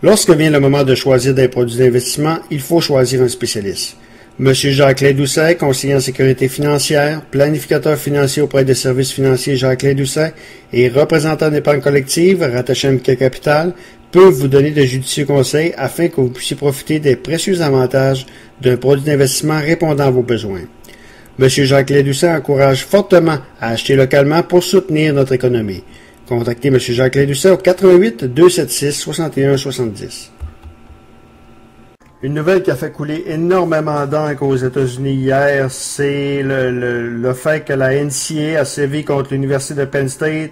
Lorsque vient le moment de choisir des produits d'investissement, il faut choisir un spécialiste. Monsieur Jacques-Claude Doucet, conseiller en sécurité financière, planificateur financier auprès des services financiers Jacques-Claude Doucet et représentant d'épargne collective rattaché à MK Capital, peut vous donner de judicieux conseils afin que vous puissiez profiter des précieux avantages d'un produit d'investissement répondant à vos besoins. Monsieur Jacques-Claude Doucet encourage fortement à acheter localement pour soutenir notre économie. Contactez M. Jacques-Claude Doucet au 88 276 61 70. Une nouvelle qui a fait couler énormément d'encre aux États-Unis hier, c'est le fait que la NCAA a sévi contre l'Université de Penn State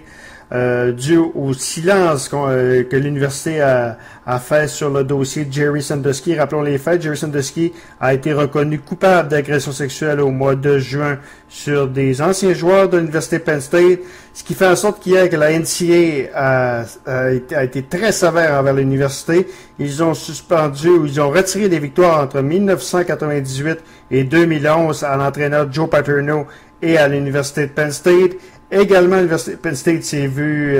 dû au silence que l'université a fait sur le dossier de Jerry Sandusky. Rappelons les faits, Jerry Sandusky a été reconnu coupable d'agression sexuelle au mois de juin sur des anciens joueurs de l'Université Penn State, ce qui fait en sorte qu'hier que la NCAA a été très sévère envers l'université. Ils ont suspendu ou ils ont retiré des victoires entre 1998 et 2011 à l'entraîneur Joe Paterno et à l'Université de Penn State. Également, l'Université de Penn State s'est vu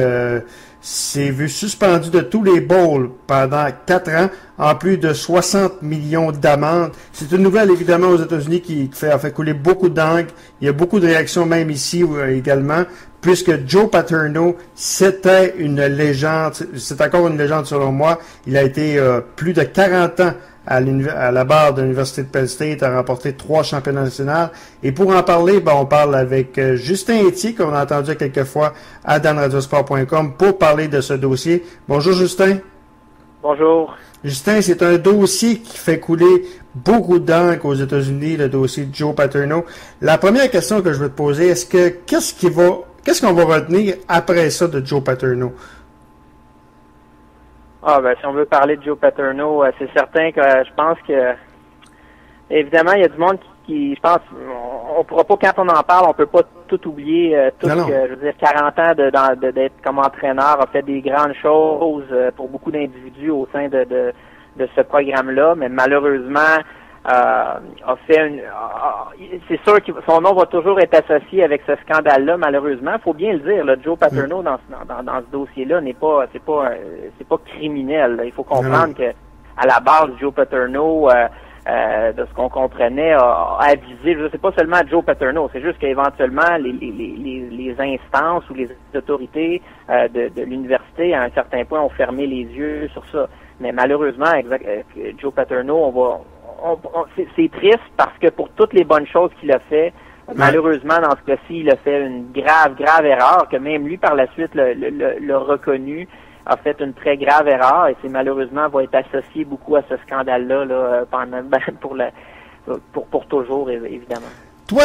suspendu de tous les bowls pendant 4 ans, en plus de 60 millions d'amendes. C'est une nouvelle, évidemment, aux États-Unis qui a fait couler beaucoup d'encre. Il y a beaucoup de réactions, même ici également, puisque Joe Paterno, c'était une légende. C'est encore une légende, selon moi. Il a été plus de 40 ans à la barre de l'Université de Penn State, a remporté 3 championnats nationaux. Et pour en parler, on parle avec Justin Etier, qu'on a entendu quelques fois à danradiosport.com pour parler de ce dossier. Bonjour Justin. Bonjour. Justin, c'est un dossier qui fait couler beaucoup d'encre aux États-Unis, le dossier de Joe Paterno. La première question que je veux te poser, qu'est-ce qu'on va retenir après ça de Joe Paterno? Si on veut parler de Joe Paterno, c'est certain que je pense que, évidemment, il y a du monde qui je pense, on pourra pas, quand on en parle, on peut pas tout oublier, je veux dire, 40 ans d'être comme entraîneur, a fait des grandes choses pour beaucoup d'individus au sein de ce programme-là, mais malheureusement, c'est sûr que son nom va toujours être associé avec ce scandale-là, malheureusement. Faut bien le dire, là, Joe Paterno dans ce dossier-là c'est pas criminel. Il faut comprendre que à la base, Joe Paterno, de ce qu'on comprenait, a avisé. C'est pas seulement Joe Paterno, c'est juste qu'éventuellement les instances ou les autorités de l'université à un certain point ont fermé les yeux sur ça. Mais malheureusement, Joe Paterno, c'est triste parce que pour toutes les bonnes choses qu'il a fait, malheureusement, dans ce cas-ci, il a fait une grave erreur, que même lui, par la suite, l'a reconnu, a fait une très grave erreur, et c'est malheureusement va être associé beaucoup à ce scandale-là, pour toujours, évidemment. Toi,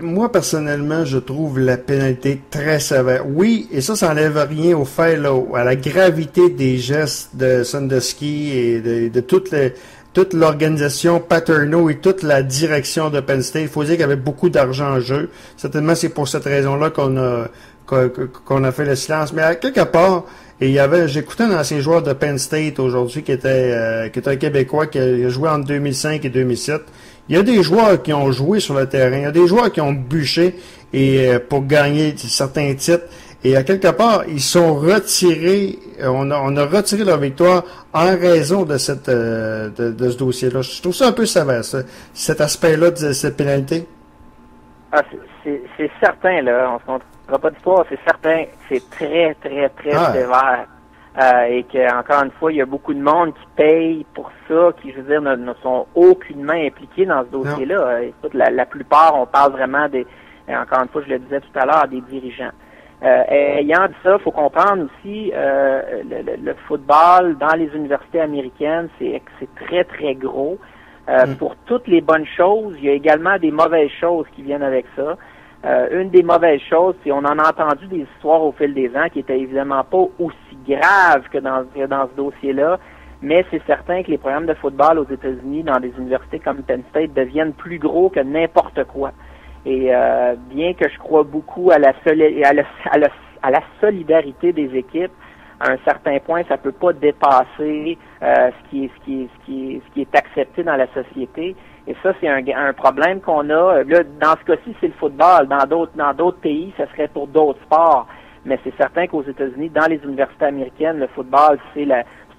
moi personnellement, je trouve la pénalité très sévère. Oui, et ça n'enlève rien au fait, à la gravité des gestes de Sandusky et de toute l'organisation Paterno et toute la direction de Penn State. Il faut dire qu'il y avait beaucoup d'argent en jeu. Certainement, c'est pour cette raison-là qu'on a fait le silence. Mais à quelque part, j'écoutais un ancien joueur de Penn State aujourd'hui qui était un Québécois qui a joué entre 2005 et 2007. Il y a des joueurs qui ont joué sur le terrain, il y a des joueurs qui ont bûché pour gagner certains titres. Et à quelque part, ils sont retirés, on a retiré leur victoire en raison de ce dossier-là. Je trouve ça un peu sévère, cet aspect-là de cette pénalité. C'est certain, là, on se comptera pas d'histoire, c'est certain, c'est très sévère. Et qu'encore une fois, il y a beaucoup de monde qui paye pour ça, qui, je veux dire, ne sont aucunement impliqués dans ce dossier-là. Écoute, la plupart, on parle vraiment encore une fois, je le disais tout à l'heure, des dirigeants. Ayant dit ça, il faut comprendre aussi le football dans les universités américaines, c'est très gros. Pour toutes les bonnes choses, il y a également des mauvaises choses qui viennent avec ça. Une des mauvaises choses, c'est on en a entendu des histoires au fil des ans qui étaient évidemment pas aussi graves que dans ce dossier-là, mais c'est certain que les programmes de football aux États-Unis, dans des universités comme Penn State, deviennent plus gros que n'importe quoi. Et bien que je crois beaucoup à la solidarité des équipes, à un certain point, ça peut pas dépasser ce qui est accepté dans la société. Et ça, c'est un problème qu'on a. Là, dans ce cas-ci, c'est le football. Dans d'autres pays, ça serait pour d'autres sports. Mais c'est certain qu'aux États-Unis, dans les universités américaines, le football, c'est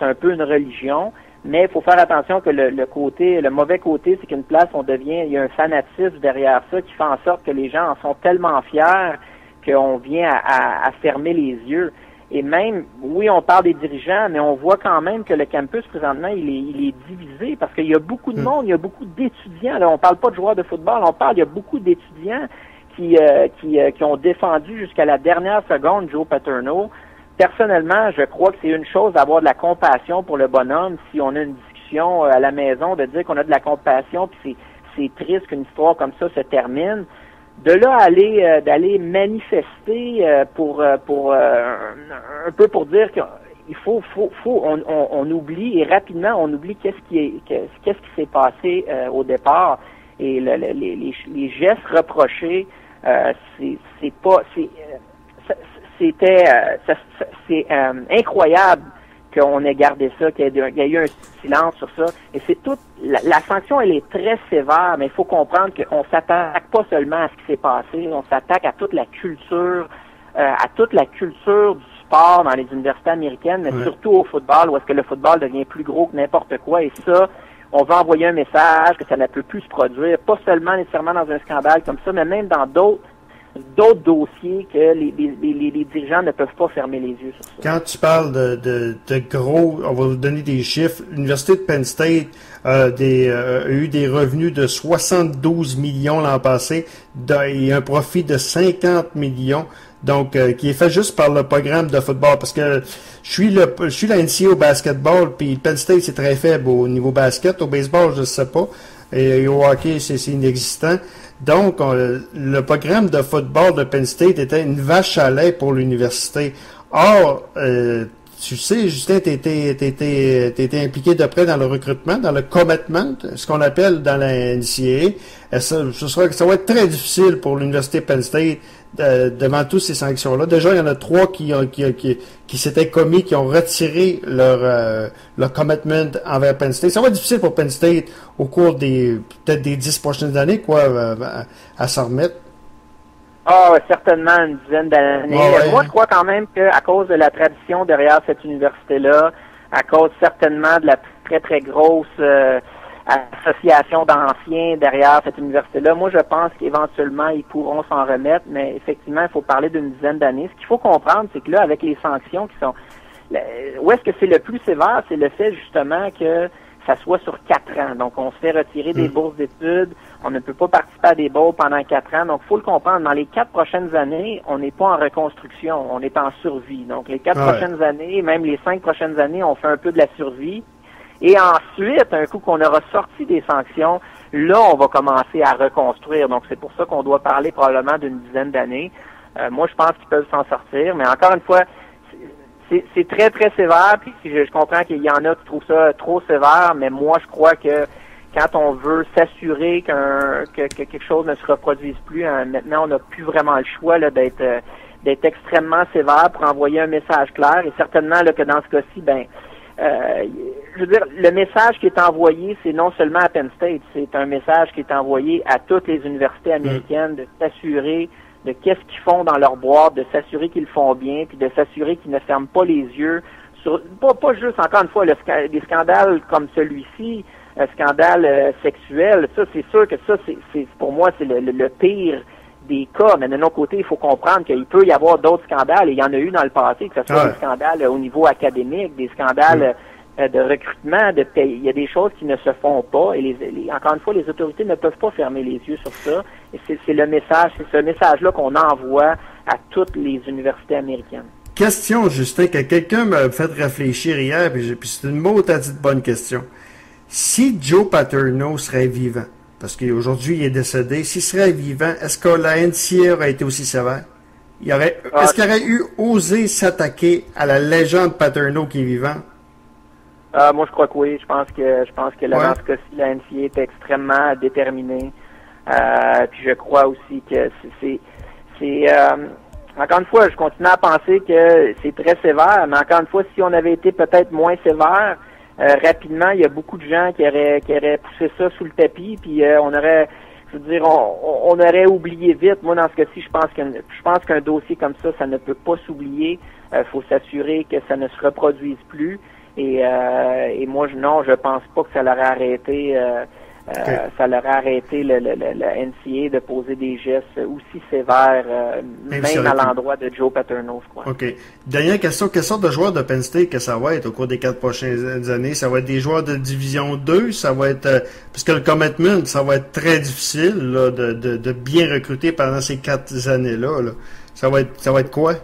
c'est un peu une religion. Mais il faut faire attention que le mauvais côté, c'est qu'une place, il y a un fanatisme derrière ça qui fait en sorte que les gens en sont tellement fiers qu'on vient à fermer les yeux. Et même, oui, on parle des dirigeants, mais on voit quand même que le campus, présentement, il est divisé parce qu'il y a beaucoup de monde, il y a beaucoup d'étudiants. Là, on parle pas de joueurs de football, il y a beaucoup d'étudiants qui ont défendu jusqu'à la dernière seconde Joe Paterno. Personnellement, je crois que c'est une chose d'avoir de la compassion pour le bonhomme si on a une discussion à la maison, de dire qu'on a de la compassion, puis c'est triste qu'une histoire comme ça se termine. De là d'aller manifester pour un peu pour dire qu'il on oublie et rapidement on oublie qu'est-ce qui s'est passé au départ et les gestes reprochés c'est incroyable qu'on ait gardé ça, qu'il y ait eu un silence sur ça. Et c'est tout. La sanction, elle est très sévère, mais il faut comprendre qu'on s'attaque pas seulement à ce qui s'est passé, on s'attaque à toute la culture, du sport dans les universités américaines, mais surtout au football, où est-ce que le football devient plus gros que n'importe quoi. Et ça, on va envoyer un message que ça ne peut plus se produire, pas seulement nécessairement dans un scandale comme ça, mais même dans d'autres dossiers que les dirigeants ne peuvent pas fermer les yeux sur ça. Quand tu parles de gros, on va vous donner des chiffres, l'Université de Penn State a eu des revenus de 72 millions l'an passé et un profit de 50 millions, donc qui est fait juste par le programme de football, parce que je suis la NCAA au basketball, puis Penn State c'est très faible au niveau basket, au baseball je sais pas, et au hockey c'est inexistant. Donc, le programme de football de Penn State était une vache à lait pour l'université. Or, tu sais, Justin, t'étais impliqué de près dans le recrutement, dans le commitment, ce qu'on appelle dans la NCAA. Ça va être très difficile pour l'université Penn State devant toutes ces sanctions-là. Déjà, il y en a 3 qui s'étaient commis, qui ont retiré leur commitment envers Penn State. Ça va être difficile pour Penn State au cours peut-être des 10 prochaines années, à s'en remettre. Ah, certainement une dizaine d'années. Moi, je crois quand même qu'à cause de la tradition derrière cette université-là, à cause certainement de la très, très grosse association d'anciens derrière cette université-là, moi, je pense qu'éventuellement, ils pourront s'en remettre, mais effectivement, il faut parler d'une dizaine d'années. Ce qu'il faut comprendre, c'est que là, avec les sanctions qui sont... Où est-ce que c'est le plus sévère? C'est le fait, justement, que ça soit sur 4 ans. Donc, on se fait retirer des bourses d'études. On ne peut pas participer à des baux pendant 4 ans. Donc, il faut le comprendre. Dans les 4 prochaines années, on n'est pas en reconstruction. On est en survie. Donc, les 4 prochaines années, même les 5 prochaines années, on fait un peu de la survie. Et ensuite, un coup qu'on aura sorti des sanctions, là, on va commencer à reconstruire. Donc, c'est pour ça qu'on doit parler probablement d'une dizaine d'années. Moi, je pense qu'ils peuvent s'en sortir. Mais encore une fois, c'est très, très sévère. Puis je comprends qu'il y en a qui trouvent ça trop sévère, mais moi, je crois que quand on veut s'assurer que quelque chose ne se reproduise plus, maintenant, on n'a plus vraiment le choix là, d'être extrêmement sévère pour envoyer un message clair. Et certainement là, que dans ce cas-ci, je veux dire, le message qui est envoyé, c'est non seulement à Penn State, c'est un message qui est envoyé à toutes les universités américaines de s'assurer de qu'est-ce qu'ils font dans leur boîte, de s'assurer qu'ils le font bien, puis de s'assurer qu'ils ne ferment pas les yeux sur, pas juste, encore une fois, des scandales comme celui-ci, un scandale sexuel, ça, c'est sûr que ça, c'est pour moi, c'est le pire des cas, mais de notre côté, il faut comprendre qu'il peut y avoir d'autres scandales, et il y en a eu dans le passé, que ce soit des scandales au niveau académique, des scandales de recrutement, il y a des choses qui ne se font pas, et encore une fois, les autorités ne peuvent pas fermer les yeux sur ça, et c'est le message, c'est ce message-là qu'on envoie à toutes les universités américaines. Question, Justin, que quelqu'un m'a fait réfléchir hier, puis c'est une maudite bonne question. Si Joe Paterno serait vivant, parce qu'aujourd'hui il est décédé, s'il serait vivant, est-ce que la NCAA aurait été aussi sévère? Est-ce qu'il aurait eu osé s'attaquer à la légende Paterno qui est vivant? Moi, je crois que oui. Je pense que là, dans ce cas-ci, la NCAA est extrêmement déterminée. Puis je crois aussi que encore une fois, je continue à penser que c'est très sévère, mais encore une fois, si on avait été peut-être moins sévère, rapidement, il y a beaucoup de gens qui auraient poussé ça sous le tapis, puis on aurait oublié vite. Moi, dans ce cas-ci, je pense qu'un dossier comme ça ne peut pas s'oublier. Faut s'assurer que ça ne se reproduise plus. Et moi, non, je pense pas que ça l'aurait arrêté. Ça leur a arrêté le NCAA de poser des gestes aussi sévères, même à l'endroit de Joe Paterno, je crois. OK. Dernière question. Quelle sorte de joueur de Penn State que ça va être au cours des 4 prochaines années? Ça va être des joueurs de Division 2? Ça va être... parce que le commitment, ça va être très difficile là, de bien recruter pendant ces 4 années-là. Là. Ça va être quoi?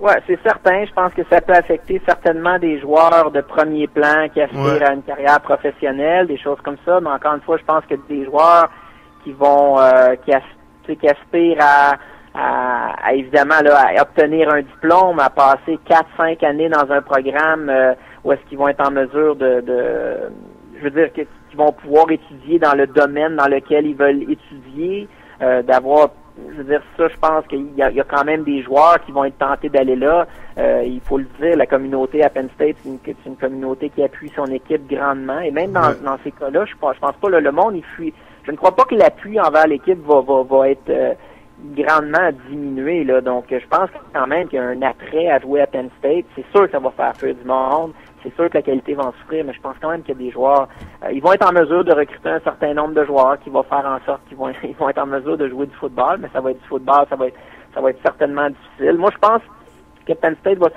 Ouais, c'est certain. Je pense que ça peut affecter certainement des joueurs de premier plan qui aspirent à une carrière professionnelle, des choses comme ça. Mais encore une fois, je pense que des joueurs qui vont qui aspirent à évidemment là, à obtenir un diplôme, à passer 4-5 années dans un programme où est-ce qu'ils vont être en mesure je veux dire qu'ils vont pouvoir étudier dans le domaine dans lequel ils veulent étudier, d'avoir je veux dire, ça, je pense qu'il y a quand même des joueurs qui vont être tentés d'aller là. Il faut le dire, la communauté à Penn State, c'est une communauté qui appuie son équipe grandement. Et même dans ces cas-là, je pense pas, le monde, il fuit. Je ne crois pas que l'appui envers l'équipe va être grandement diminué, là. Donc, je pense quand même qu'il y a un attrait à jouer à Penn State. C'est sûr que ça va faire peur du monde. C'est sûr que la qualité va en souffrir, mais je pense quand même qu'il y a des joueurs, ils vont être en mesure de recruter un certain nombre de joueurs qui vont faire en sorte qu'ils vont être en mesure de jouer du football, mais ça va être du football, ça va être certainement difficile. Moi, je pense que Penn State va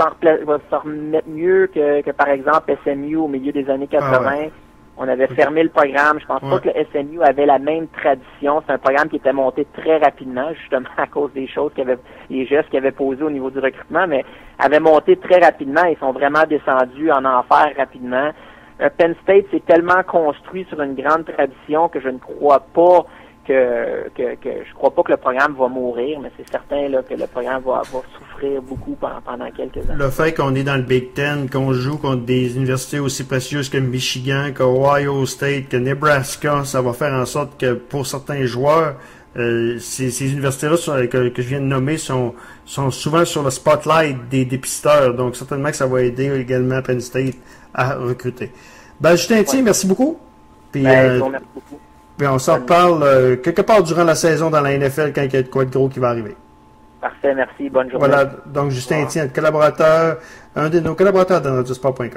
s'en remettre mieux que par exemple SMU au milieu des années 80. On avait fermé le programme. Je pense pas que le SMU avait la même tradition. C'est un programme qui était monté très rapidement, justement à cause des choses les gestes qu'ils avaient posés au niveau du recrutement, mais avait monté très rapidement. Ils sont vraiment descendus en enfer rapidement. Penn State s'est tellement construit sur une grande tradition que je ne crois pas je crois pas que le programme va mourir, mais c'est certain là, que le programme va souffrir beaucoup pendant quelques années. Le fait qu'on est dans le Big Ten, qu'on joue contre des universités aussi précieuses que Michigan, qu'Ohio State, que Nebraska, ça va faire en sorte que pour certains joueurs, ces universités-là que je viens de nommer sont souvent sur le spotlight des dépisteurs. Donc certainement que ça va aider également Penn State à recruter. Justin Thier, merci beaucoup. Puis, je vous remercie beaucoup. Puis on s'en reparle quelque part durant la saison dans la NFL quand il y a de quoi de gros qui va arriver. Parfait, merci. Bonne journée. Voilà, donc Justin Thier, un de nos collaborateurs dans radiosport.com.